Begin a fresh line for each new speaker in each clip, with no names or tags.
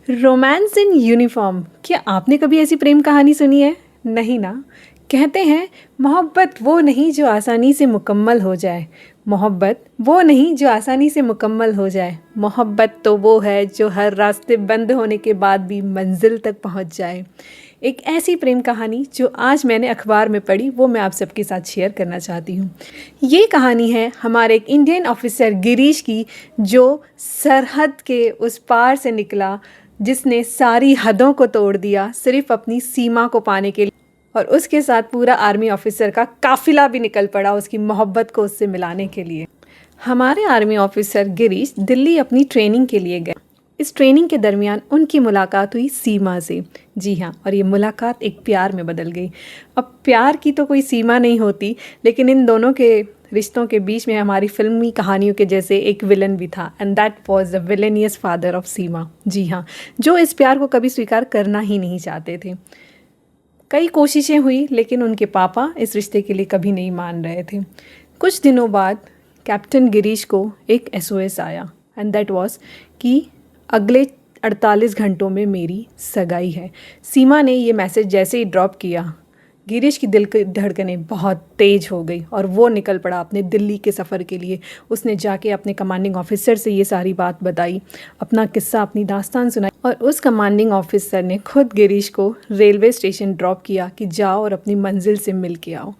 Romance in uniform, क्या आपने कभी ऐसी प्रेम कहानी सुनी है? नहीं ना। कहते हैं मोहब्बत वो नहीं जो आसानी से मुकम्मल हो जाए, मोहब्बत वो नहीं जो आसानी से मुकम्मल हो जाए, मोहब्बत तो वो है जो हर रास्ते बंद होने के बाद भी मंजिल तक पहुंच जाए। एक ऐसी प्रेम कहानी जो आज मैंने अखबार में पढ़ी, वो मैं आप सबके साथ शेयर करना चाहती हूँ। ये कहानी है हमारे एक इंडियन ऑफिसर गिरीश की, जो सरहद के उस पार से निकला, जिसने सारी हदों को तोड़ दिया सिर्फ अपनी सीमा को पाने के लिए, और उसके साथ पूरा आर्मी ऑफिसर का काफिला भी निकल पड़ा उसकी मोहब्बत को उससे मिलाने के लिए। हमारे आर्मी ऑफिसर गिरीश दिल्ली अपनी ट्रेनिंग के लिए गए। इस ट्रेनिंग के दरमियान उनकी मुलाकात हुई सीमा से। जी हाँ, और ये मुलाकात एक प्यार में बदल गई। अब प्यार की तो कोई सीमा नहीं होती, लेकिन इन दोनों के रिश्तों के बीच में हमारी फिल्मी कहानियों के जैसे एक विलन भी था, and that was the villainous father of Seema. जी हाँ, जो इस प्यार को कभी स्वीकार करना ही नहीं चाहते थे। कई कोशिशें हुई, लेकिन उनके पापा इस रिश्ते के लिए कभी नहीं मान रहे थे। कुछ दिनों बाद कैप्टन गिरीश को एक SOS आया, एंड दैट वाज कि अगले 48 घंटों में मेरी सगाई है। सीमा ने ये मैसेज जैसे ही ड्रॉप किया, गिरीश की दिल की धड़कनें बहुत तेज़ हो गई और वो निकल पड़ा अपने दिल्ली के सफ़र के लिए। उसने जाके अपने कमांडिंग ऑफिसर से ये सारी बात बताई, अपना किस्सा, अपनी दास्तान सुनाई, और उस कमांडिंग ऑफिसर ने खुद गिरीश को रेलवे स्टेशन ड्रॉप किया कि जाओ और अपनी मंजिल से मिल के आओ।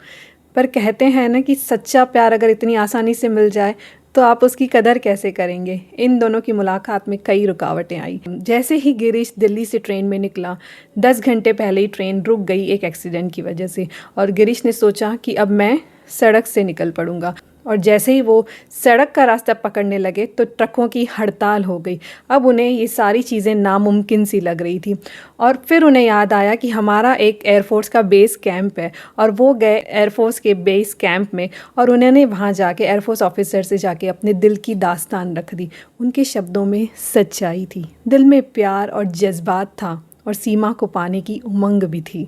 पर कहते हैं ना कि सच्चा प्यार अगर इतनी आसानी से मिल जाए तो आप उसकी कदर कैसे करेंगे। इन दोनों की मुलाकात में कई रुकावटें आई। जैसे ही गिरीश दिल्ली से ट्रेन में निकला, 10 घंटे पहले ही ट्रेन रुक गई एक एक्सीडेंट की वजह से, और गिरीश ने सोचा कि अब मैं सड़क से निकल पड़ूंगा। और जैसे ही वो सड़क का रास्ता पकड़ने लगे तो ट्रकों की हड़ताल हो गई। अब उन्हें ये सारी चीज़ें नामुमकिन सी लग रही थी, और फिर उन्हें याद आया कि हमारा एक एयरफोर्स का बेस कैंप है, और वो गए एयरफोर्स के बेस कैंप में, और उन्होंने वहाँ जाके एयरफोर्स ऑफिसर से जाके अपने दिल की दास्तान रख दी। उनके शब्दों में सच्चाई थी, दिल में प्यार और जज्बात था, और सीमा को पाने की उमंग भी थी।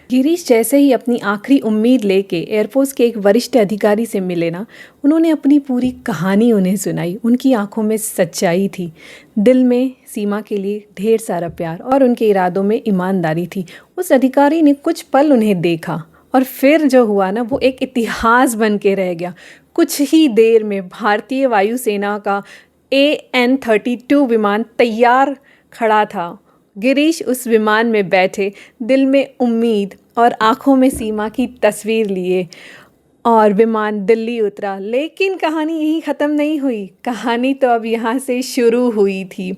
गिरीश जैसे ही अपनी आखिरी उम्मीद लेके एयरफोर्स के एक वरिष्ठ अधिकारी से मिले ना, उन्होंने अपनी पूरी कहानी उन्हें सुनाई। उनकी आंखों में सच्चाई थी, दिल में सीमा के लिए ढेर सारा प्यार, और उनके इरादों में ईमानदारी थी। उस अधिकारी ने कुछ पल उन्हें देखा, और फिर जो हुआ ना, वो एक इतिहास बन के रह गया। कुछ ही देर में भारतीय वायुसेना का AN-32 विमान तैयार खड़ा था। गिरीश उस विमान में बैठे, दिल में उम्मीद और आंखों में सीमा की तस्वीर लिए, और विमान दिल्ली उतरा। लेकिन कहानी यहीं ख़त्म नहीं हुई, कहानी तो अब यहाँ से शुरू हुई थी।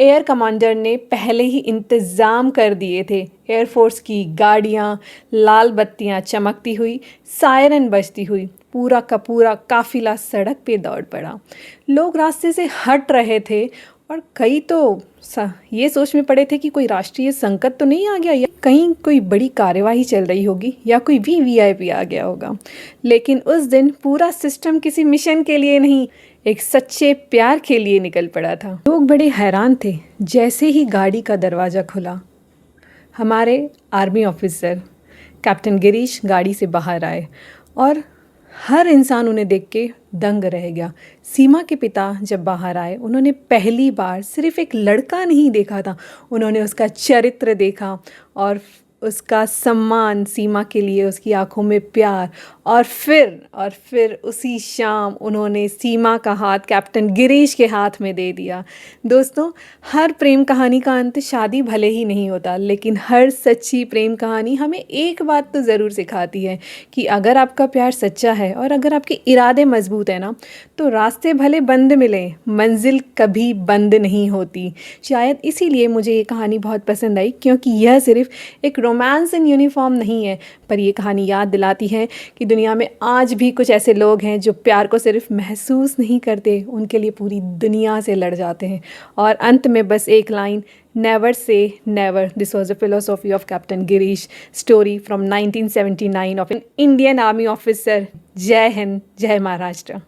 एयर कमांडर ने पहले ही इंतज़ाम कर दिए थे। एयरफोर्स की गाड़ियाँ, लाल बत्तियाँ चमकती हुई, सायरन बजती हुई, पूरा का पूरा काफिला सड़क पे दौड़ पड़ा। लोग रास्ते से हट रहे थे, और कई तो ये सोच में पड़े थे कि कोई राष्ट्रीय संकट तो नहीं आ गया, या कहीं कोई बड़ी कार्यवाही चल रही होगी, या कोई VVIP आ गया होगा। लेकिन उस दिन पूरा सिस्टम किसी मिशन के लिए नहीं, एक सच्चे प्यार के लिए निकल पड़ा था। लोग बड़े हैरान थे। जैसे ही गाड़ी का दरवाज़ा खुला, हमारे आर्मी ऑफिसर कैप्टन गिरीश गाड़ी से बाहर आए, और हर इंसान उन्हें देख के दंग रह गया। सीमा के पिता जब बाहर आए, उन्होंने पहली बार सिर्फ एक लड़का नहीं देखा था, उन्होंने उसका चरित्र देखा, और उसका सम्मान सीमा के लिए, उसकी आंखों में प्यार। और फिर उसी शाम उन्होंने सीमा का हाथ कैप्टन गिरीश के हाथ में दे दिया। दोस्तों, हर प्रेम कहानी का अंत शादी भले ही नहीं होता, लेकिन हर सच्ची प्रेम कहानी हमें एक बात तो ज़रूर सिखाती है कि अगर आपका प्यार सच्चा है और अगर आपके इरादे मजबूत है ना, तो रास्ते भले बंद मिले, मंजिल कभी बंद नहीं होती। शायद इसीलिए मुझे ये कहानी बहुत पसंद आई, क्योंकि यह सिर्फ एक रोमांस इन यूनिफॉर्म नहीं है, पर यह कहानी याद दिलाती है कि दुनिया में आज भी कुछ ऐसे लोग हैं जो प्यार को सिर्फ महसूस नहीं करते, उनके लिए पूरी दुनिया से लड़ जाते हैं। और अंत में बस एक line, never say never. This was the philosophy of captain Girish, story from 1979 of an Indian army officer. जय हिंद, जय महाराष्ट्र।